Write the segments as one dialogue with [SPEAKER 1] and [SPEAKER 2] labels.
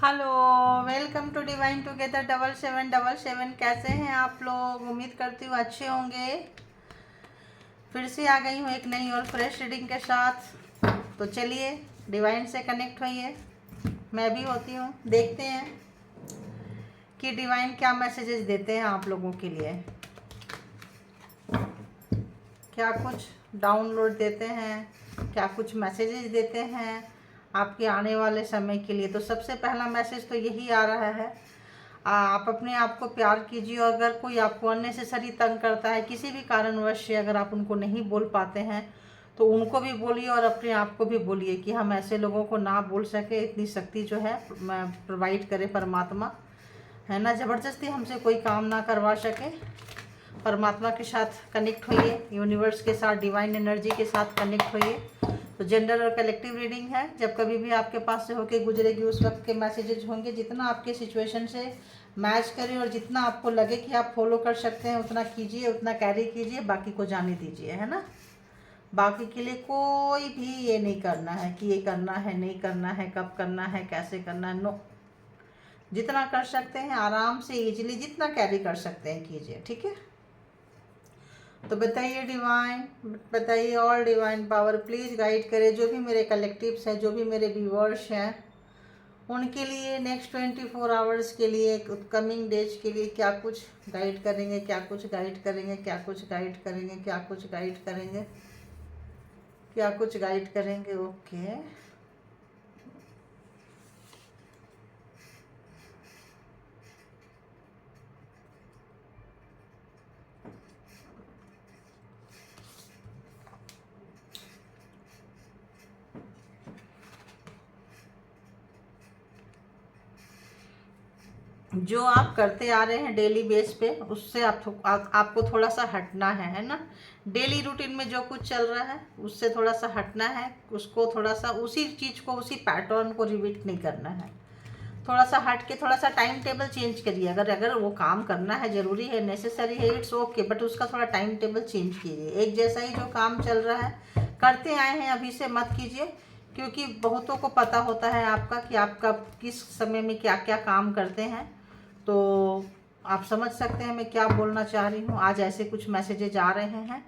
[SPEAKER 1] Hello, welcome to divine together 7777। कैसे हैं आप लोग? उम्मीद करती हूँ अच्छे होंगे। फिर से आ गई हूँ एक नई और फ्रेश रीडिंग के साथ। तो चलिए डिवाइन से कनेक्ट होइए, मैं भी होती हूँ। देखते हैं कि डिवाइन क्या मैसेजेस देते हैं आप लोगों के लिए, क्या कुछ डाउनलोड देते हैं, क्या कुछ मैसेजेस देते हैं आपके आने वाले समय के लिए। तो सबसे पहला मैसेज तो यही आ रहा है, आप अपने आप को प्यार कीजिए। और अगर कोई आपको अननेसेसरी तंग करता है किसी भी कारणवश से, अगर आप उनको नहीं बोल पाते हैं तो उनको भी बोलिए और अपने आप को भी बोलिए कि हम ऐसे लोगों को ना बोल सके। इतनी शक्ति जो है प्रोवाइड करे परमात्मा, है ना। ज़बरदस्ती हमसे कोई काम ना करवा सके। परमात्मा के साथ कनेक्ट होइए, यूनिवर्स के साथ, डिवाइन एनर्जी के साथ कनेक्ट होइए। तो जनरल और कलेक्टिव रीडिंग है, जब कभी भी आपके पास से होके गुजरेगी उस वक्त के मैसेजेज होंगे। जितना आपके सिचुएशन से मैच करे और जितना आपको लगे कि आप फॉलो कर सकते हैं उतना कीजिए, उतना कैरी कीजिए, बाकी को जाने दीजिए, है ना। बाकी के लिए कोई भी ये नहीं करना है कि ये करना है, नहीं करना है, कब करना है, कैसे करना है, नो। जितना कर सकते हैं आराम से, इजीली, जितना कैरी कर सकते हैं कीजिए, ठीक है। तो बताइए डिवाइन, बताइए all divine power please guide करें जो भी मेरे कलेक्टिव्स हैं, जो भी मेरे व्यूअर्स हैं, उनके लिए नेक्स्ट 24 आवर्स के लिए, कमिंग डेज के लिए क्या कुछ गाइड करेंगे, क्या कुछ गाइड करेंगे, क्या कुछ गाइड करेंगे, क्या कुछ गाइड करेंगे, क्या कुछ गाइड करेंगे। ओके, जो आप करते आ रहे हैं डेली बेस पे, उससे आपको थोड़ा सा हटना है ना। डेली रूटीन में जो कुछ चल रहा है उससे थोड़ा सा हटना है, उसको थोड़ा सा उसी चीज़ को, उसी पैटर्न को रिपीट नहीं करना है। थोड़ा सा हट के थोड़ा सा टाइम टेबल चेंज करिए। अगर वो काम करना है, ज़रूरी है, नेसेसरी है, इट्स ओके, बट उसका थोड़ा टाइम टेबल चेंज कीजिए। एक जैसा ही जो काम चल रहा है करते आए हैं अभी से मत कीजिए, क्योंकि बहुतों को पता होता है आपका कि आपका किस समय में क्या क्या काम करते हैं। तो आप समझ सकते हैं मैं क्या बोलना चाह रही हूँ। आज ऐसे कुछ मैसेजेज आ रहे हैं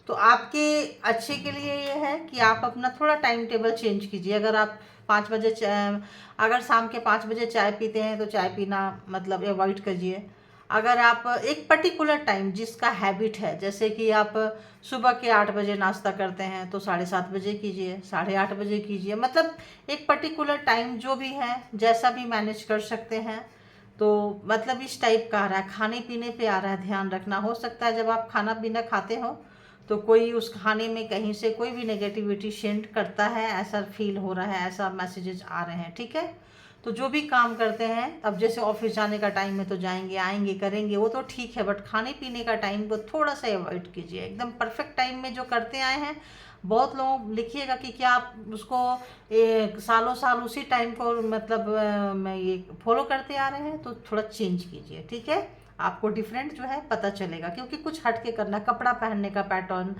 [SPEAKER 1] तो आपके अच्छे के लिए ये है कि आप अपना थोड़ा टाइम टेबल चेंज कीजिए। अगर आप 5 बजे अगर शाम के 5 बजे चाय पीते हैं तो चाय पीना मतलब अवॉइड करिए। अगर आप एक पर्टिकुलर टाइम जिसका हैबिट है, जैसे कि आप सुबह के 8 बजे नाश्ता करते हैं तो 7:30 बजे कीजिए, 8:30 बजे कीजिए, मतलब एक पर्टिकुलर टाइम जो भी है जैसा भी मैनेज कर सकते हैं। तो मतलब इस टाइप का आ रहा है, खाने पीने पे आ रहा है, ध्यान रखना। हो सकता है जब आप खाना पीना खाते हो तो कोई उस खाने में कहीं से कोई भी नेगेटिविटी सेंड करता है, ऐसा फील हो रहा है, ऐसा मैसेजेस आ रहे हैं, ठीक है। तो जो भी काम करते हैं, अब जैसे ऑफिस जाने का टाइम है तो जाएंगे, आएंगे, करेंगे, वो तो ठीक है, बट खाने पीने का टाइम को थोड़ा सा अवॉइड कीजिए। एकदम परफेक्ट टाइम में जो करते आए हैं, बहुत लोग लिखिएगा कि क्या आप उसको सालों साल उसी टाइम को मतलब मैं ये फॉलो करते आ रहे हैं, तो थोड़ा चेंज कीजिए, ठीक है। आपको डिफरेंट जो है पता चलेगा, क्योंकि कुछ हट के करना, कपड़ा पहनने का पैटर्न,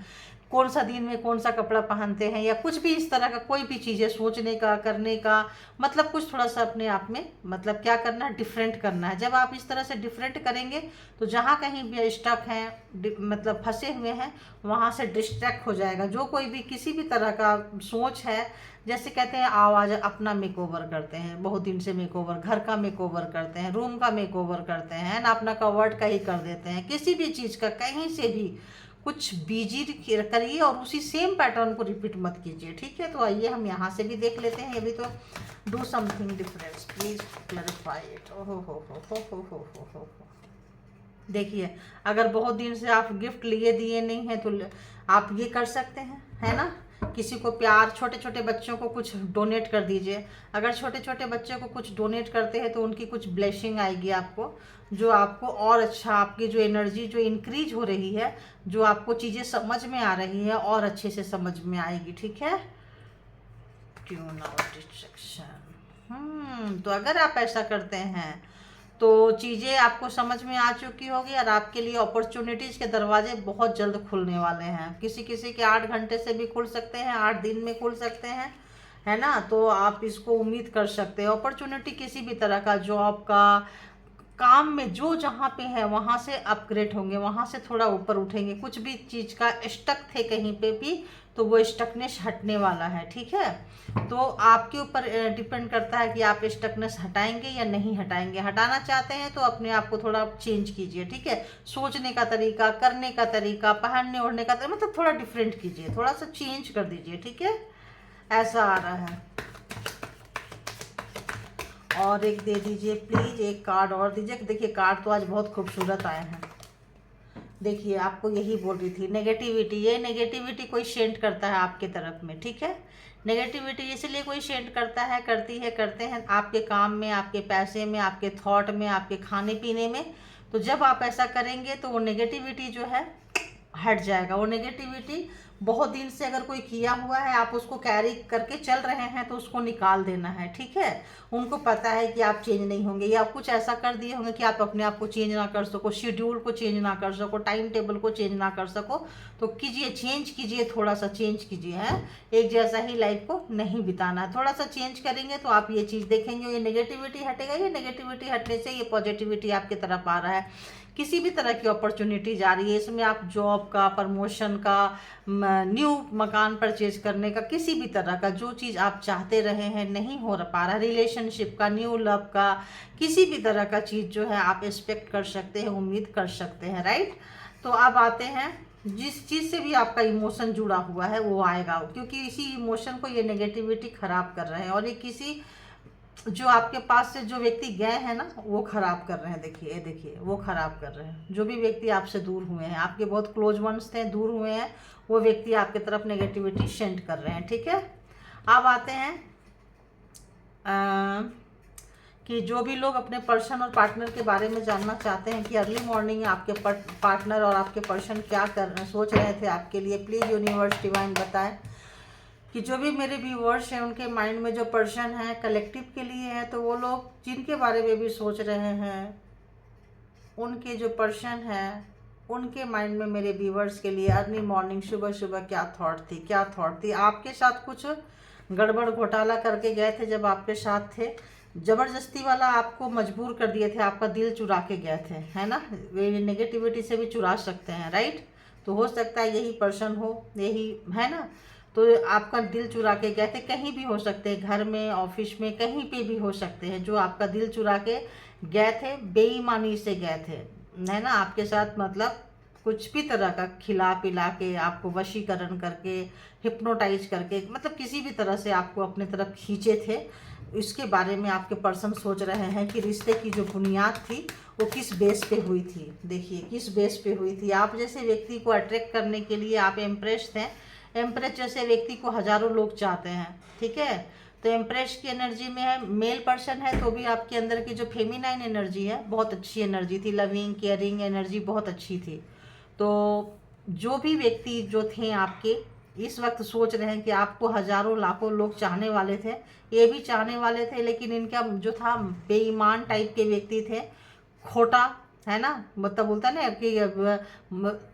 [SPEAKER 1] कौन सा दिन में कौन सा कपड़ा पहनते हैं, या कुछ भी इस तरह का कोई भी चीज़ें सोचने का, करने का, मतलब कुछ थोड़ा सा अपने आप में मतलब क्या करना है, डिफरेंट करना है। जब आप इस तरह से डिफरेंट करेंगे तो जहाँ कहीं भी स्टक हैं, मतलब फंसे हुए हैं, वहाँ से डिस्ट्रैक्ट हो जाएगा। जो कोई भी किसी भी तरह का सोच है, जैसे कहते हैं आवाज अपना मेकओवर करते हैं, बहुत दिन से मेकओवर, घर का मेकओवर करते हैं, रूम का मेकओवर करते हैं ना, अपना कवर्ड का ही कर देते हैं, किसी भी चीज़ का कहीं से भी कुछ बिजी करिए और उसी सेम पैटर्न को रिपीट मत कीजिए, ठीक है। तो आइए हम यहाँ से भी देख लेते हैं। अभी तो do something difference, please clarify it. ओहो हो। देखिए, अगर बहुत दिन से आप गिफ्ट लिए दिए नहीं हैं तो आप ये कर सकते हैं, है ना। किसी को प्यार, छोटे छोटे बच्चों को कुछ डोनेट कर दीजिए। अगर छोटे छोटे बच्चे को कुछ डोनेट करते हैं तो उनकी कुछ ब्लेसिंग आएगी आपको, जो आपको और अच्छा, आपकी जो एनर्जी जो इंक्रीज हो रही है, जो आपको चीज़ें समझ में आ रही है और अच्छे से समझ में आएगी, ठीक है। Tune out distraction. तो अगर आप ऐसा करते हैं तो चीज़ें आपको समझ में आ चुकी होगी और आपके लिए अपॉर्चुनिटीज़ के दरवाजे बहुत जल्द खुलने वाले हैं। किसी किसी के 8 घंटे से भी खुल सकते हैं, 8 दिन में खुल सकते हैं, है ना। तो आप इसको उम्मीद कर सकते हैं। अपॉर्चुनिटी किसी भी तरह का, जॉब का, काम में जो जहाँ पे है वहाँ से अपग्रेड होंगे, वहाँ से थोड़ा ऊपर उठेंगे। कुछ भी चीज़ का स्टक थे कहीं पे भी, तो वो स्टकनेस हटने वाला है, ठीक है। तो आपके ऊपर डिपेंड करता है कि आप स्टकनेस हटाएंगे या नहीं हटाएंगे। हटाना चाहते हैं तो अपने आप को थोड़ा चेंज कीजिए, ठीक है। सोचने का तरीका, करने का तरीका, पहनने ओढ़ने का तरीका, मतलब थोड़ा डिफरेंट कीजिए, थोड़ा सा चेंज कर दीजिए, ठीक है। ऐसा आ रहा है। और एक दे दीजिए प्लीज, एक कार्ड और दीजिए। देखिए कार्ड तो आज बहुत खूबसूरत आए हैं। देखिए आपको यही बोल रही थी, नेगेटिविटी, ये नेगेटिविटी कोई सेंड करता है आपके तरफ में, ठीक है। नेगेटिविटी इसलिए कोई सेंड करता है, करती है, करते हैं आपके काम में, आपके पैसे में, आपके थॉट में, आपके खाने पीने में। तो जब आप ऐसा करेंगे तो वो नेगेटिविटी जो है हट जाएगा। वो नेगेटिविटी बहुत दिन से अगर कोई किया हुआ है, आप उसको कैरी करके चल रहे हैं, तो उसको निकाल देना है, ठीक है। उनको पता है कि आप चेंज नहीं होंगे, या कुछ ऐसा कर दिए होंगे कि आप अपने आप को चेंज ना कर सको, शेड्यूल को चेंज ना कर सको, टाइम टेबल को चेंज ना कर सको। तो कीजिए, चेंज कीजिए, थोड़ा सा चेंज कीजिए, है। एक जैसा ही लाइफ को नहीं बिताना है, थोड़ा सा चेंज करेंगे तो आप ये चीज़ देखेंगे, ये नेगेटिविटी हटेगा। ये नेगेटिविटी हटने से ये पॉजिटिविटी आपकी तरफ आ रहा है। किसी भी तरह की अपॉर्चुनिटी जा रही है, इसमें आप जॉब का, प्रमोशन का, न्यू मकान परचेज करने का, किसी भी तरह का जो चीज़ आप चाहते रहे हैं नहीं हो पा रहा, रिलेशनशिप का, न्यू लव का, किसी भी तरह का चीज़ जो है आप एक्सपेक्ट कर सकते हैं, उम्मीद कर सकते हैं, राइट। तो अब आते हैं, जिस चीज़ से भी आपका इमोशन जुड़ा हुआ है वो आएगा, क्योंकि इसी इमोशन को ये नेगेटिविटी खराब कर रहे हैं। और ये किसी, जो आपके पास से जो व्यक्ति गए हैं ना, वो खराब कर रहे हैं। देखिए, देखिए वो खराब कर रहे हैं। जो भी व्यक्ति आपसे दूर हुए हैं, आपके बहुत क्लोज वंस थे, दूर हुए हैं, वो व्यक्ति आपके तरफ नेगेटिविटी सेंड कर रहे हैं, ठीक है। अब आते हैं कि जो भी लोग अपने पर्सन और पार्टनर के बारे में जानना चाहते हैं कि अर्ली मॉर्निंग आपके पार्टनर और आपके पर्सन क्या सोच रहे थे आपके लिए, प्लीज़ यूनिवर्स डिवाइन बताएं कि जो भी मेरे व्यूअर्स हैं उनके माइंड में जो पर्सन है कलेक्टिव के लिए है, तो वो लोग जिनके बारे में भी सोच रहे हैं, उनके जो पर्सन है उनके माइंड में मेरे व्यूअर्स के लिए अर्ली मॉर्निंग सुबह सुबह क्या थॉट थी, क्या थॉट थी। आपके साथ कुछ गड़बड़ घोटाला करके गए थे जब आपके साथ थे, ज़बरदस्ती वाला आपको मजबूर कर दिए थे, आपका दिल चुरा के गए थे, है ना। वे नेगेटिविटी से भी चुरा सकते हैं, राइट। तो हो सकता है यही पर्सन हो, यही है ना। तो आपका दिल चुरा के गए थे, कहीं भी हो सकते हैं, घर में, ऑफिस में, कहीं पे भी हो सकते हैं, जो आपका दिल चुरा के गए थे, बेईमानी से गए थे, है ना। आपके साथ मतलब कुछ भी तरह का खिला पिला के, आपको वशीकरण करके, हिप्नोटाइज करके, मतलब किसी भी तरह से आपको अपने तरफ खींचे थे। इसके बारे में आपके पर्सन सोच रहे हैं कि रिश्ते की जो बुनियाद थी वो किस बेस पे हुई थी। देखिए किस बेस पे हुई थी। आप जैसे व्यक्ति को अट्रैक्ट करने के लिए आप इम्प्रेस थे। एम्प्रेस जैसे व्यक्ति को हजारों लोग चाहते हैं, ठीक है। तो एम्प्रेस की एनर्जी में है, मेल पर्सन है, तो भी आपके अंदर की जो फेमिनाइन एनर्जी है बहुत अच्छी एनर्जी थी, लविंग केयरिंग एनर्जी बहुत अच्छी थी। तो जो भी व्यक्ति जो थे आपके इस वक्त सोच रहे हैं कि आपको हजारों लाखों लोग चाहने वाले थे, ये भी चाहने वाले थे, लेकिन इनका जो था बेईमान टाइप के व्यक्ति थे, खोटा, है ना। मतलब बोलता है ना कि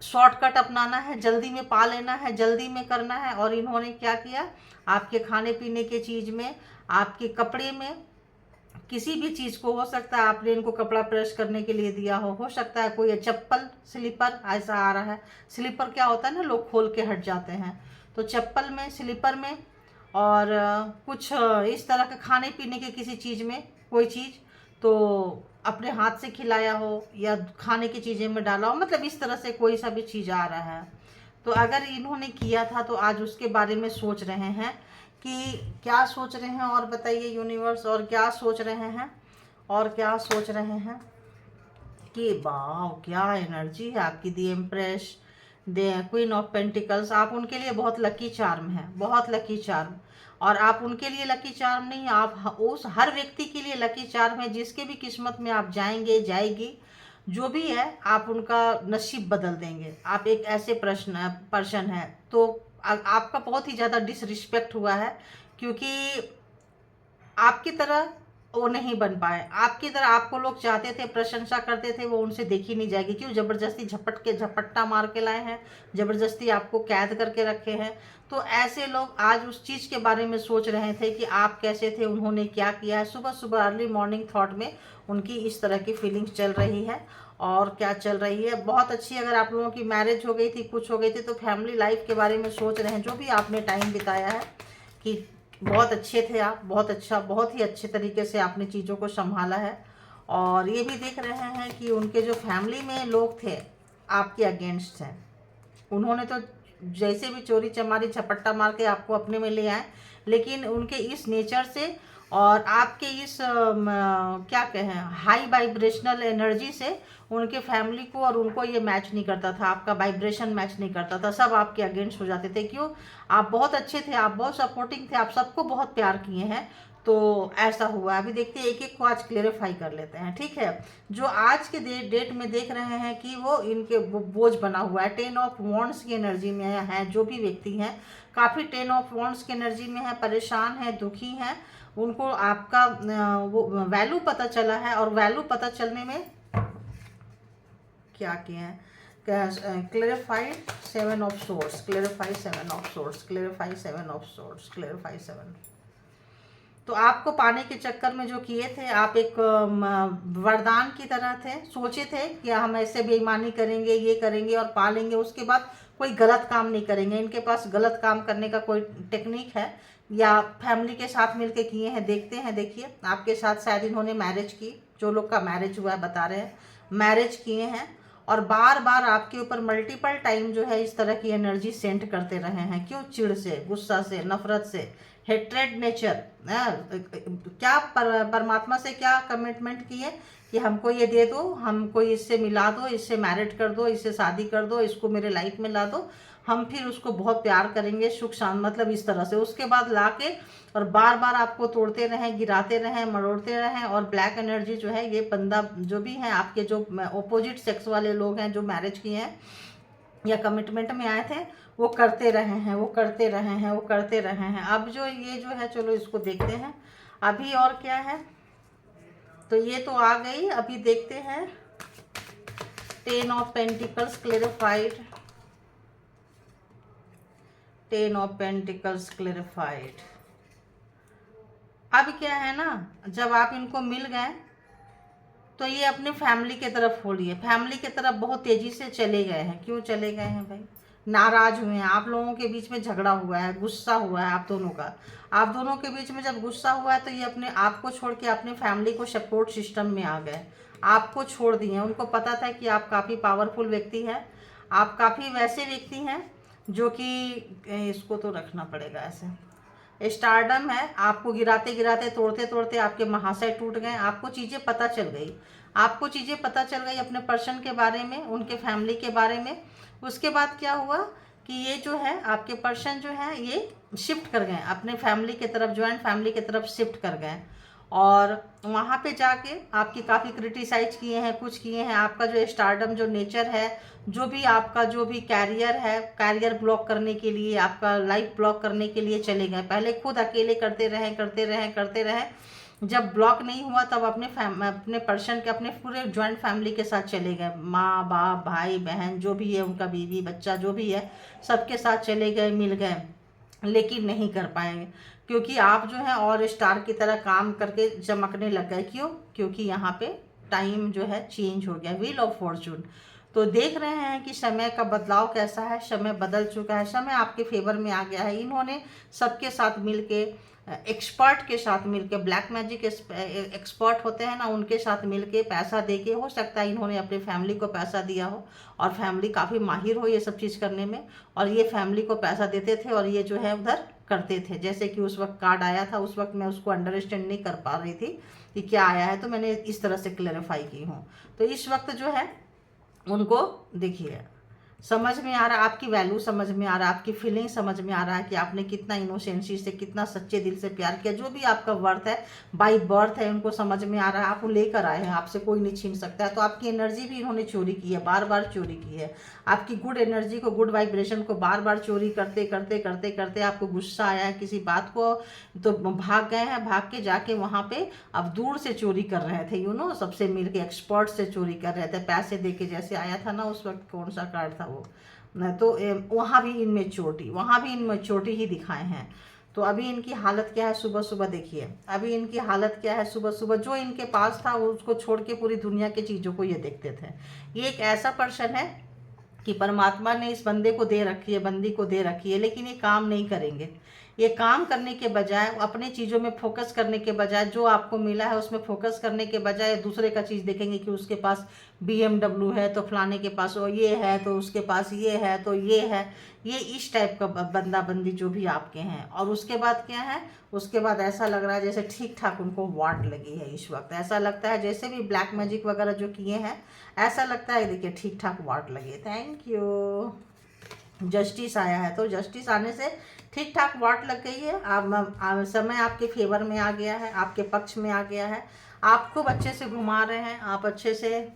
[SPEAKER 1] शॉर्टकट अपनाना है, जल्दी में पा लेना है, जल्दी में करना है। और इन्होंने क्या किया, आपके खाने पीने के चीज़ में, आपके कपड़े में, किसी भी चीज़ को, हो सकता है आपने इनको कपड़ा प्रेस करने के लिए दिया हो सकता है कोई चप्पल, स्लीपर, ऐसा आ रहा है। स्लीपर क्या होता है ना, लोग खोल के हट जाते हैं। तो चप्पल में, स्लीपर में, और कुछ इस तरह के खाने पीने के किसी चीज़ में कोई चीज़, तो अपने हाथ से खिलाया हो या खाने की चीज़ें में डाला हो, मतलब इस तरह से कोई सा भी चीज़ आ रहा है। तो अगर इन्होंने किया था तो आज उसके बारे में सोच रहे हैं कि क्या सोच रहे हैं, और बताइए यूनिवर्स, और क्या सोच रहे हैं, और क्या सोच रहे हैं। कि वाह क्या एनर्जी है आपकी, the empress, the queen of pentacles. आप उनके लिए बहुत लकी चार्म है, बहुत लकी चार्म। और आप उनके लिए लकी चार्म नहीं, आप उस हर व्यक्ति के लिए लकी चार्म है, जिसके भी किस्मत में आप जाएंगे, जाएगी, जो भी है, आप उनका नसीब बदल देंगे। आप एक ऐसे पर्सन है। तो आपका बहुत ही ज़्यादा डिसरिस्पेक्ट हुआ है, क्योंकि आपकी तरह वो नहीं बन पाए। आपकी तरह आपको लोग चाहते थे, प्रशंसा करते थे, वो उनसे देखी नहीं जाएगी। क्यों? ज़बरदस्ती झपट्टा मार के लाए हैं, ज़बरदस्ती आपको कैद करके रखे हैं। तो ऐसे लोग आज उस चीज़ के बारे में सोच रहे थे कि आप कैसे थे, उन्होंने क्या किया है। सुबह सुबह अर्ली मॉर्निंग थॉट में उनकी इस तरह की फीलिंग्स चल रही है। और क्या चल रही है, बहुत अच्छी। अगर आप लोगों की मैरिज हो गई थी, कुछ हो गई थी, तो फैमिली लाइफ के बारे में सोच रहे हैं। जो भी आपने टाइम बिताया है कि बहुत अच्छे थे आप, बहुत अच्छा, बहुत ही अच्छे तरीके से आपने चीज़ों को संभाला है। और ये भी देख रहे हैं कि उनके जो फैमिली में लोग थे आपके अगेंस्ट हैं। उन्होंने तो जैसे भी चोरी चमारी झपट्टा मार के आपको अपने में ले आए, लेकिन उनके इस नेचर से और आपके इस क्या कहें, हाई वाइब्रेशनल एनर्जी से उनके फैमिली को और उनको ये मैच नहीं करता था। आपका वाइब्रेशन मैच नहीं करता था, सब आपके अगेंस्ट हो जाते थे। क्यों? आप बहुत अच्छे थे, आप बहुत सपोर्टिंग थे, आप सबको बहुत प्यार किए हैं। तो ऐसा हुआ। अभी देखते हैं, एक एक को आज क्लेरिफाई कर लेते हैं, ठीक है। जो आज के डेट में देख रहे हैं कि वो इनके बोझ बना हुआ है, 10 ऑफ वॉन्ड्स की एनर्जी में है। जो भी व्यक्ति हैं काफ़ी 10 ऑफ वॉन्ड्स की एनर्जी में है, परेशान है, दुखी हैं। उनको आपका वो वैल्यू पता चला है। और वैल्यू पता चलने में क्या किए हैं, clarified 7 of source, clarify 7 of source, clarify 7 of source, clarify 7। तो आपको पाने के चक्कर में जो किए थे, आप एक वरदान की तरह थे। सोचे थे कि हम ऐसे बेईमानी करेंगे, ये करेंगे और पालेंगे, उसके बाद कोई गलत काम नहीं करेंगे। इनके पास गलत काम करने का कोई टेक्निक है या फैमिली के साथ मिलके किए हैं। देखते हैं, देखिए आपके साथ शायद इन्होंने मैरिज की, जो लोग का मैरिज हुआ है बता रहे हैं, मैरिज किए हैं। और बार बार आपके ऊपर मल्टीपल टाइम जो है इस तरह की एनर्जी सेंड करते रहे हैं। क्यों? चिढ़ से, गुस्सा से, नफरत से, हेट्रेड नेचर। क्या परमात्मा से क्या कमिटमेंट किए कि हमको ये दे दो, हमको इससे मिला दो, इससे मैरिड कर दो, इससे शादी कर दो, इसको मेरे लाइफ में ला दो, हम फिर उसको बहुत प्यार करेंगे, सुख शांति, मतलब इस तरह से। उसके बाद लाके और बार बार आपको तोड़ते रहें, गिराते रहें, मरोड़ते रहें। और ब्लैक एनर्जी जो है, ये बंदा जो भी है, आपके जो ऑपोजिट सेक्स वाले लोग हैं, जो मैरिज किए हैं या कमिटमेंट में आए थे, वो करते रहे हैं, वो करते रहे हैं, वो करते रहे हैं। अब जो ये जो है, चलो इसको देखते हैं अभी और क्या है। तो ये तो आ गई। अभी देखते हैं 10 of pentacles clarified, 10 of pentacles clarified. अब क्या है ना, जब आप इनको मिल गए तो ये अपने फैमिली की तरफ हो लिए, फैमिली की तरफ बहुत तेजी से चले गए हैं। क्यों चले गए हैं भाई? नाराज हुए हैं, आप लोगों के बीच में झगड़ा हुआ है, गुस्सा हुआ है आप दोनों का। आप दोनों के बीच में जब गुस्सा हुआ है तो ये अपने आप को छोड़ के अपने फैमिली को सपोर्ट सिस्टम में आ गए, आपको छोड़ दिए। उनको पता था कि आप काफ़ी पावरफुल व्यक्ति हैं, आप काफ़ी वैसे व्यक्ति हैं जो कि इसको तो रखना पड़ेगा ऐसे, स्टारडम है। आपको गिराते गिराते, तोड़ते तोड़ते आपके महाशय टूट गए। आपको चीज़ें पता चल गई, आपको चीज़ें पता चल गई अपने पर्सन के बारे में, उनके फैमिली के बारे में। उसके बाद क्या हुआ कि ये जो है आपके पर्सन जो है ये शिफ्ट कर गए अपने फैमिली की तरफ, ज्वाइंट फैमिली की तरफ शिफ्ट कर गए। और वहाँ पे जाके आपकी काफ़ी क्रिटिसाइज किए हैं, कुछ किए हैं। आपका जो स्टारडम जो नेचर है, जो भी आपका जो भी कैरियर है, कैरियर ब्लॉक करने के लिए, आपका लाइफ ब्लॉक करने के लिए चले गए। पहले खुद अकेले करते रहें, करते रहें, करते रहें। जब ब्लॉक नहीं हुआ तब अपने पर्सन के, अपने पूरे ज्वाइंट फैमिली के साथ चले गए। माँ बाप, भाई बहन, जो भी है उनका, बीवी बच्चा जो भी है, सबके साथ चले गए, मिल गए। लेकिन नहीं कर पाएंगे क्योंकि आप जो है और स्टार की तरह काम करके चमकने लग गए। क्यों? क्योंकि यहाँ पे टाइम जो है चेंज हो गया, व्हील ऑफ फॉर्चून। तो देख रहे हैं कि समय का बदलाव कैसा है, समय बदल चुका है, समय आपके फेवर में आ गया है। इन्होंने सबके साथ मिलके, एक्सपर्ट के साथ मिलके, ब्लैक मैजिक एक्सपर्ट होते हैं ना, उनके साथ मिलके पैसा देके, हो सकता है इन्होंने अपने फैमिली को पैसा दिया हो और फैमिली काफ़ी माहिर हो ये सब चीज़ करने में, और ये फैमिली को पैसा देते थे और ये जो है उधर करते थे। जैसे कि उस वक्त कार्ड आया था, उस वक्त मैं उसको अंडरस्टैंड नहीं कर पा रही थी कि क्या आया है, तो मैंने इस तरह से क्लेरिफाई की हूँ। तो इस वक्त जो है उनको देखिए, समझ में आ रहा है, आपकी वैल्यू समझ में आ रहा है, आपकी फीलिंग समझ में आ रहा है कि आपने कितना इनोसेंसी से, कितना सच्चे दिल से प्यार किया। जो भी आपका वर्थ है, बाई बर्थ है, उनको समझ में आ रहा है। आप वो लेकर आए हैं, आपसे कोई नहीं छीन सकता है। तो आपकी एनर्जी भी इन्होंने चोरी की है, बार बार चोरी की है। आपकी गुड एनर्जी को, गुड वाइब्रेशन को बार बार चोरी करते करते करते करते आपको गुस्सा आया है किसी बात को, तो भाग गए हैं। भाग के जाके वहाँ पे अब दूर से चोरी कर रहे थे, सबसे मिल के एक्सपर्ट से चोरी कर रहे थे, पैसे दे के। जैसे आया था ना उस वक्त, कौन सा कार्ड था वो, न तो वहाँ भी इनमेच्योरिटी, वहाँ भी इनमेच्योरिटी ही दिखाए हैं। तो अभी इनकी हालत क्या है, सुबह सुबह देखिए अभी इनकी हालत क्या है। सुबह सुबह जो इनके पास था वो उसको छोड़ के पूरी दुनिया की चीज़ों को ये देखते थे। ये एक ऐसा पर्सन है कि परमात्मा ने इस बंदे को दे रखी है, बंदी को दे रखी है, लेकिन ये काम नहीं करेंगे। ये काम करने के बजाय, अपने चीज़ों में फोकस करने के बजाय, जो आपको मिला है उसमें फोकस करने के बजाय दूसरे का चीज़ देखेंगे कि उसके पास BMW है तो फलाने के पास वो ये है, तो उसके पास ये है तो ये है। ये इस टाइप का बंदा बंदी जो भी आपके हैं। और उसके बाद क्या है, उसके बाद ऐसा लग रहा है जैसे ठीक ठाक उनको वाट लगी है इस वक्त। ऐसा लगता है जैसे भी ब्लैक मैजिक वगैरह जो किए हैं, ऐसा लगता है देखिए ठीक ठाक वाट लगे। Thank you. जस्टिस आया है, तो जस्टिस आने से ठीक ठाक वाट लग गई है। अब समय आपके फेवर में आ गया है, आपके पक्ष में आ गया है। आप खूब अच्छे से घुमा रहे हैं, आप अच्छे से,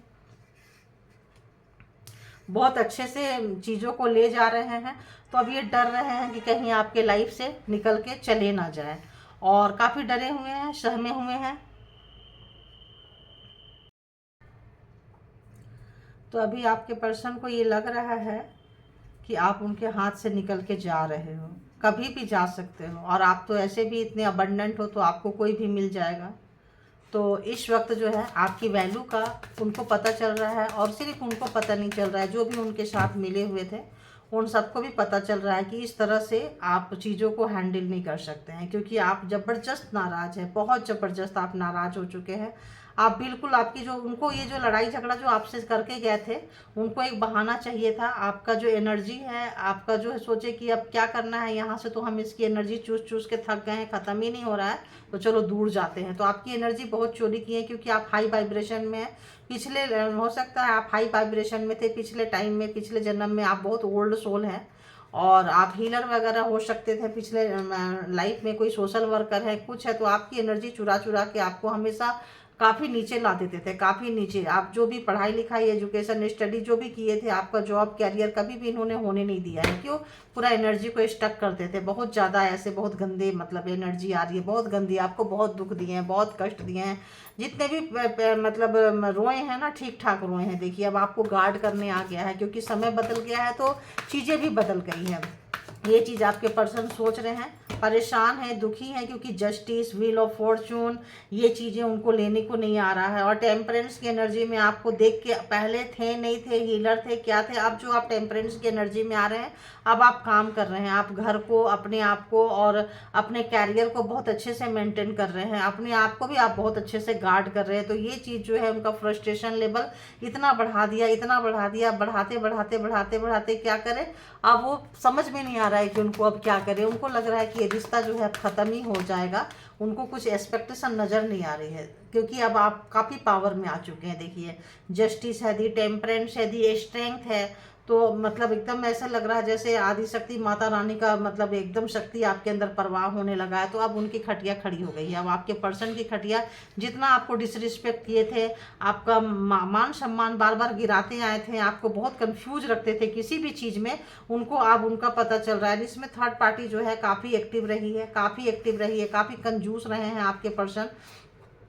[SPEAKER 1] बहुत अच्छे से चीज़ों को ले जा रहे हैं। तो अब ये डर रहे हैं कि कहीं आपके लाइफ से निकल के चले ना जाए, और काफ़ी डरे हुए हैं, सहमे हुए हैं। तो अभी आपके पर्सन को ये लग रहा है कि आप उनके हाथ से निकल के जा रहे हो, कभी भी जा सकते हो। और आप तो ऐसे भी इतने अबंडेंट हो, तो आपको कोई भी मिल जाएगा। तो इस वक्त जो है आपकी वैल्यू का उनको पता चल रहा है। और सिर्फ उनको पता नहीं चल रहा है, जो भी उनके साथ मिले हुए थे उन सबको भी पता चल रहा है कि इस तरह से आप चीज़ों को हैंडल नहीं कर सकते हैं, क्योंकि आप ज़बरदस्त नाराज़ हैं, बहुत ज़बरदस्त आप नाराज़ हो चुके हैं। आप बिल्कुल, आपकी जो, उनको ये जो लड़ाई झगड़ा जो आपसे करके गए थे, उनको एक बहाना चाहिए था। आपका जो एनर्जी है, आपका जो है, सोचे कि अब क्या करना है यहाँ से, तो हम इसकी एनर्जी चूस चूस के थक गए हैं, ख़त्म ही नहीं हो रहा है, तो चलो दूर जाते हैं। तो आपकी एनर्जी बहुत चोरी की है, क्योंकि आप हाई वाइब्रेशन में हैं। पिछले, हो सकता है आप हाई वाइब्रेशन में थे पिछले टाइम में, पिछले जन्म में। आप बहुत ओल्ड सोल हैं, और आप हीलर वगैरह हो सकते थे पिछले लाइफ में, कोई सोशल वर्कर है, कुछ है। तो आपकी एनर्जी चुरा चुरा के आपको हमेशा काफ़ी नीचे ला देते थे, काफ़ी नीचे। आप जो भी पढ़ाई लिखाई, एजुकेशन, स्टडी जो भी किए थे, आपका जॉब कैरियर कभी भी इन्होंने होने नहीं दिया है। क्यों? पूरा एनर्जी को स्टक करते थे। बहुत ज़्यादा ऐसे बहुत गंदे, मतलब एनर्जी आ रही है बहुत गंदी, आपको बहुत दुख दिए हैं, बहुत कष्ट दिए हैं। जितने भी मतलब रोए हैं ना, ठीक ठाक रोए हैं। देखिए अब आपको गार्ड करने आ गया है, क्योंकि समय बदल गया है, तो चीज़ें भी बदल गई हैं। ये चीज़ आपके पर्सन सोच रहे हैं, परेशान है, दुखी है, क्योंकि जस्टिस, व्हील ऑफ फॉर्चून, ये चीज़ें उनको लेने को नहीं आ रहा है। और टेम्परेंस की एनर्जी में आपको देख के, पहले थे नहीं थे, हीलर थे, क्या थे, अब जो आप टेम्परेंस की एनर्जी में आ रहे हैं, अब आप काम कर रहे हैं। आप घर को, अपने आप को और अपने कैरियर को बहुत अच्छे से मेंटेन कर रहे हैं, अपने आप को भी आप बहुत अच्छे से गार्ड कर रहे हैं। तो ये चीज़ जो है, उनका फ्रस्ट्रेशन लेवल इतना बढ़ा दिया, इतना बढ़ा दिया, बढ़ाते बढ़ाते बढ़ाते बढ़ाते क्या करें, अब वो समझ में नहीं आ रहा है कि उनको अब क्या करें। उनको लग रहा है कि ये रिश्ता जो है अब ख़त्म ही हो जाएगा। उनको कुछ एक्सपेक्टेशन नज़र नहीं आ रही है, क्योंकि अब आप काफ़ी पावर में आ चुके हैं। देखिए जस्टिस है दी, टेम्परेंस है दी, स्ट्रेंथ है। तो मतलब एकदम ऐसा लग रहा है जैसे आदि शक्ति माता रानी का, मतलब एकदम शक्ति आपके अंदर प्रवाह होने लगा है। तो अब उनकी खटिया खड़ी हो गई है। अब आपके पर्सन की खटिया, जितना आपको डिसरिस्पेक्ट किए थे, आपका मान सम्मान बार बार गिराते आए थे, आपको बहुत कंफ्यूज रखते थे किसी भी चीज़ में, उनको अब उनका पता चल रहा है। इसमें थर्ड पार्टी जो है काफ़ी एक्टिव रही है, काफ़ी एक्टिव रही है, काफ़ी कंजूस रहे हैं आपके पर्सन।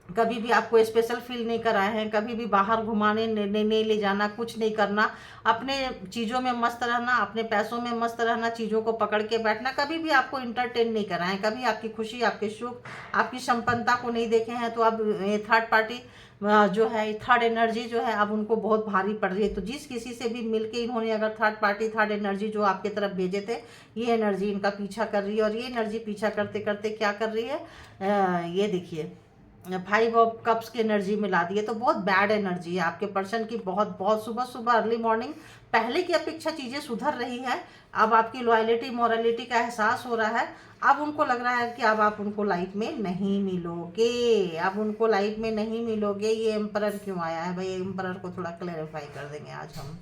[SPEAKER 1] कभी भी आपको स्पेशल फील नहीं कराए हैं, कभी भी बाहर घुमाने नहीं ले जाना, कुछ नहीं करना, अपने चीज़ों में मस्त रहना, अपने पैसों में मस्त रहना, चीज़ों को पकड़ के बैठना, कभी भी आपको इंटरटेन नहीं कराएं, कभी आपकी खुशी, आपके सुख, आपकी संपन्नता को नहीं देखे हैं। तो अब ये थर्ड पार्टी जो है, थर्ड एनर्जी जो है, अब उनको बहुत भारी पड़ रही है। तो जिस किसी से भी मिलके इन्होंने अगर थर्ड पार्टी, थर्ड एनर्जी जो आपके तरफ भेजे थे, ये एनर्जी इनका पीछा कर रही है। और ये एनर्जी पीछा करते करते क्या कर रही है, ये देखिए 5 ऑफ कप्स की एनर्जी मिला दी है। तो बहुत बैड एनर्जी है आपके पर्सन की, बहुत बहुत। सुबह सुबह अर्ली मॉर्निंग पहले की अपेक्षा चीज़ें सुधर रही है। अब आपकी लॉयलिटी, मॉरलिटी का एहसास हो रहा है। अब उनको लग रहा है कि अब आप उनको लाइफ में नहीं मिलोगे, अब उनको लाइफ में नहीं मिलोगे। ये एम्परर क्यों आया है भाई, एम्परर को थोड़ा क्लेरिफाई कर देंगे आज हम।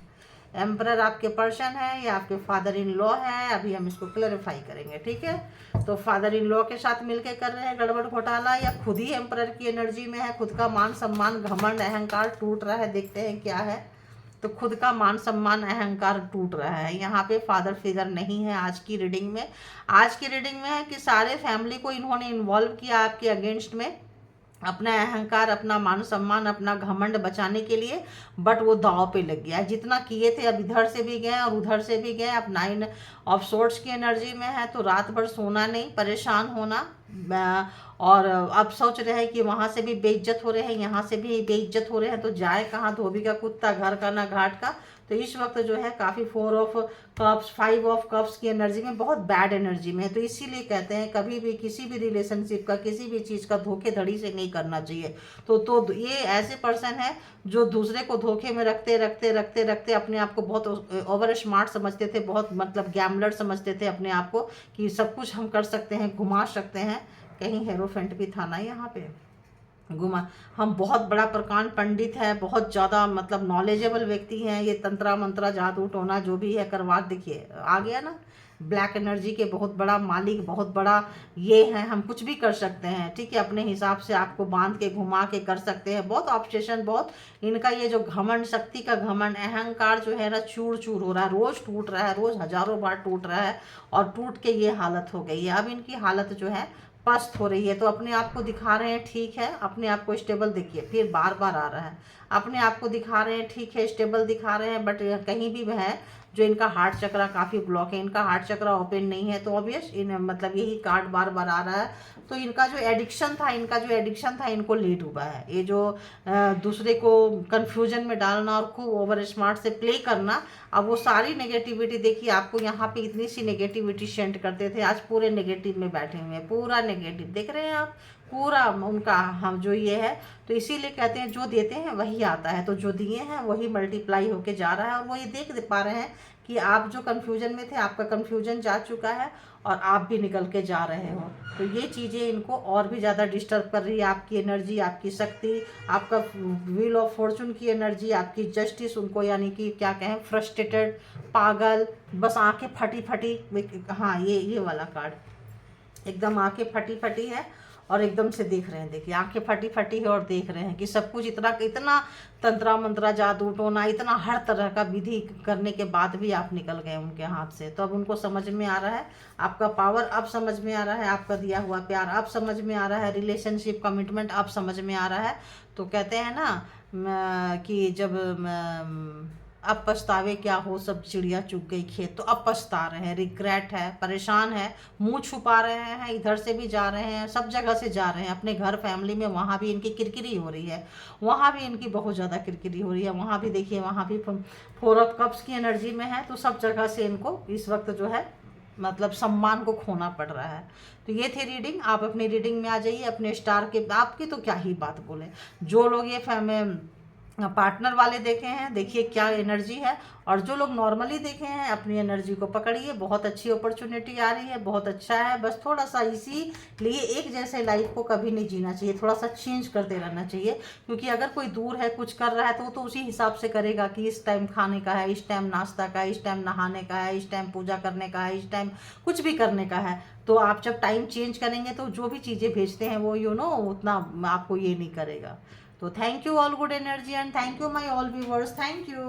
[SPEAKER 1] एम्परर आपके पर्सन है या आपके फादर इन लॉ है, अभी हम इसको क्लैरिफाई करेंगे, ठीक है। तो फादर इन लॉ के साथ मिलके कर रहे हैं गड़बड़ घोटाला, या खुद ही एम्परर की एनर्जी में है, खुद का मान सम्मान घमंड अहंकार टूट रहा है। देखते हैं क्या है। तो खुद का मान सम्मान अहंकार टूट रहा है। यहाँ पे फादर फिगर नहीं है आज की रीडिंग में। आज की रीडिंग में है कि सारे फैमिली को इन्होंने इन्वॉल्व किया आपके अगेंस्ट में, अपना अहंकार, अपना मान सम्मान, अपना घमंड बचाने के लिए, बट वो दांव पे लग गया। जितना किए थे अब इधर से भी गए और उधर से भी गए। अब 9 ऑफ सोर्ट्स की एनर्जी में है, तो रात भर सोना नहीं, परेशान होना, और अब सोच रहे हैं कि वहाँ से भी बेइज्जत हो रहे हैं, यहाँ से भी बेइज्जत हो रहे हैं, तो जाए कहाँ, धोबी का कुत्ता, घर का ना घाट का। तो इस वक्त जो है काफ़ी 4 ऑफ कप्स, 5 ऑफ कप्स की एनर्जी में, बहुत बैड एनर्जी में है। तो इसीलिए कहते हैं कभी भी किसी भी रिलेशनशिप का, किसी भी चीज़ का धोखेधड़ी से नहीं करना चाहिए। तो ये ऐसे पर्सन है जो दूसरे को धोखे में रखते रखते रखते रखते अपने आप को बहुत ओवर स्मार्ट समझते थे, बहुत मतलब गैमलर समझते थे अपने आप को, कि सब कुछ हम कर सकते हैं, घुमा सकते हैं। कहीं हेरोफेंट भी था ना यहाँ पे, घुमा। हम बहुत बड़ा प्रकांड पंडित है, बहुत ज़्यादा मतलब नॉलेजेबल व्यक्ति हैं, ये तंत्रा मंत्रा जादू टोना जो भी है करवा, देखिए आ गया ना, ब्लैक एनर्जी के बहुत बड़ा मालिक, बहुत बड़ा ये है, हम कुछ भी कर सकते हैं, ठीक है, अपने हिसाब से आपको बांध के घुमा के कर सकते हैं। बहुत ऑब्सेशन, बहुत इनका ये जो घमंड, शक्ति का घमंड, अहंकार जो है ना चूर चूर हो रहा है, रोज टूट रहा है, रोज हजारों बार टूट रहा है, और टूट के ये हालत हो गई है। अब इनकी हालत जो है पस्त हो रही है। तो अपने आप को दिखा रहे हैं, ठीक है, अपने आप को स्टेबल, देखिए फिर बार बार आ रहा है, अपने आप को दिखा रहे हैं, ठीक है, स्टेबल दिखा रहे हैं, बट कहीं भी है जो इनका हार्ट चक्रा काफ़ी ब्लॉक है, इनका हार्ट चक्रा ओपन नहीं है। तो ऑब्वियस इन मतलब यही कार्ड बार बार आ रहा है। तो इनका जो एडिक्शन था, इनको ले डूबा है। ये जो दूसरे को कंफ्यूजन में डालना और खूब ओवर स्मार्ट से प्ले करना, अब वो सारी नेगेटिविटी, देखिए आपको यहाँ पे इतनी सी नेगेटिविटी सेंड करते थे, आज पूरे नेगेटिव में बैठे हुए हैं, पूरा नेगेटिव देख रहे हैं आप, पूरा उनका हम जो ये है। तो इसीलिए कहते हैं जो देते हैं वही आता है, तो जो दिए हैं वही मल्टीप्लाई होके जा रहा है। और वो ये देख पा रहे हैं कि आप जो कन्फ्यूजन में थे, आपका कन्फ्यूजन जा चुका है और आप भी निकल के जा रहे हो। तो ये चीज़ें इनको और भी ज़्यादा डिस्टर्ब कर रही है, आपकी एनर्जी, आपकी शक्ति, आपका व्हील ऑफ फॉर्चून की एनर्जी, आपकी जस्टिस, उनको यानी कि क्या कहें, फ्रस्ट्रेटेड, पागल, बस आंखें फटी फटी। हाँ, ये वाला कार्ड एकदम आंखें फटी फटी है, और एकदम से देख रहे हैं, देखिए आंखें फटी फटी है, और देख रहे हैं कि सब कुछ इतना तंत्रा मंत्रा जादू टोना, इतना हर तरह का विधि करने के बाद भी आप निकल गए उनके हाथ से। तो अब उनको समझ में आ रहा है आपका पावर, अब समझ में आ रहा है आपका दिया हुआ प्यार, अब समझ में आ रहा है रिलेशनशिप कमिटमेंट, अब समझ में आ रहा है। तो कहते हैं ना कि जब अब पछतावे क्या हो, सब चिड़िया चुग गई खेत। तो अब पछता रहे हैं, रिग्रेट है, परेशान है, मुंह छुपा रहे हैं, इधर से भी जा रहे हैं, सब जगह से जा रहे हैं, अपने घर फैमिली में, वहाँ भी इनकी किरकिरी हो रही है, वहाँ भी इनकी बहुत ज़्यादा किरकिरी हो रही है, वहाँ भी देखिए, वहाँ भी 4 ऑफ कप्स की एनर्जी में है। तो सब जगह से इनको इस वक्त जो है मतलब सम्मान को खोना पड़ रहा है। तो ये थी रीडिंग। आप अपनी रीडिंग में आ जाइए, अपने स्टार के, आपकी तो क्या ही बात बोले, जो लोग ये पार्टनर वाले देखे हैं, देखिए क्या एनर्जी है, और जो लोग नॉर्मली देखे हैं अपनी एनर्जी को पकड़िए, बहुत अच्छी अपॉर्चुनिटी आ रही है, बहुत अच्छा है। बस थोड़ा सा इसीलिए एक जैसे लाइफ को कभी नहीं जीना चाहिए, थोड़ा सा चेंज करते रहना चाहिए, क्योंकि अगर कोई दूर है, कुछ कर रहा है, तो वो तो उसी हिसाब से करेगा कि इस टाइम खाने का है, इस टाइम नाश्ता का है, इस टाइम नहाने का है, इस टाइम पूजा करने का है, इस टाइम कुछ भी करने का है। तो आप जब टाइम चेंज करेंगे तो जो भी चीज़ें भेजते हैं वो उतना आपको ये नहीं करेगा। तो thank you all good energy, and thank you my all viewers, thank you.